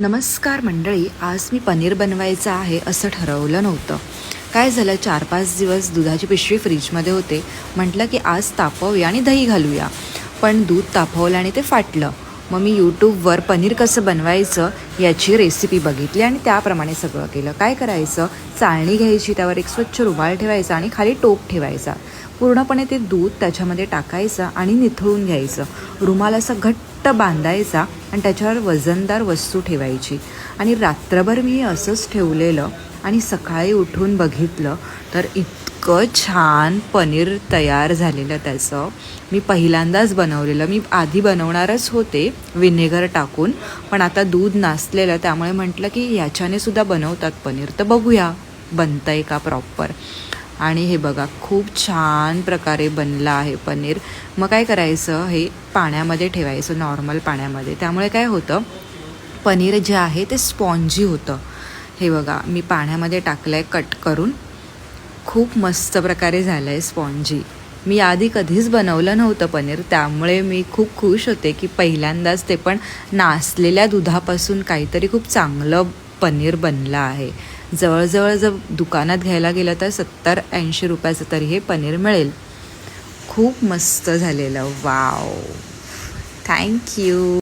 नमस्कार मंडळी, आज मी पनीर बनवायचं आहे असं ठरवलं नव्हतं. काय झालं, 4-5 दिवस दुधाची पिशवी फ्रीजमध्ये होते. म्हटलं की आज तापवूया आणि दही घालूया. पण दूध तापवलं आणि ते फाटलं. मग मी यूट्यूबवर पनीर कसं बनवायचं याची रेसिपी बघितली आणि त्याप्रमाणे सगळं केलं. काय करायचं, चाळणी घ्यायची, त्यावर एक स्वच्छ रुमाल ठेवायचा आणि खाली टोप ठेवायचा. पूर्णपणे ते दूध त्याच्यामध्ये टाकायचं आणि निथळून घ्यायचं. रुमाल असा घट्ट बांधायचा आणि त्याच्यावर वजनदार वस्तू ठेवायची. आणि रात्रभर मी असंच ठेवलेलं आणि सकाळी उठून बघितलं तर इतकं छान पनीर तयार झालेलं त्याचं. मी पहिल्यांदाच बनवलेलं. मी आधी बनवणारच होते व्हिनेगर टाकून, पण आता दूध नासलेलं त्यामुळे म्हटलं की याच्याने सुद्धा बनवतात पनीर, तर बघूया बनतं आहे का प्रॉपर. आणि हे बघा, खूप छान प्रकारे बनलं आहे पनीर. मग काय करायचं, हे पाण्यामध्ये ठेवायचं, नॉर्मल पाण्यामध्ये. त्यामुळे काय होतं, पनीर जे आहे ते स्पॉन्जी होतं. हे बघा, मी पाण्यामध्ये टाकलं आहे कट करून. खूप मस्त प्रकारे झालं आहे स्पॉन्जी. मी आधी कधीच बनवलं नव्हतं पनीर, त्यामुळे मी खूप खुश होते की पहिल्यांदाच, ते पण नासलेल्या दुधापासून, काहीतरी खूप चांगलं पनीर बनलं आहे. जवळजवळ जर दुकानात घ्यायला गेलं तर 70-80 रुपयाचं तरी हे पनीर मिळेल. खूप मस्त झालेलं. Wow, thank you.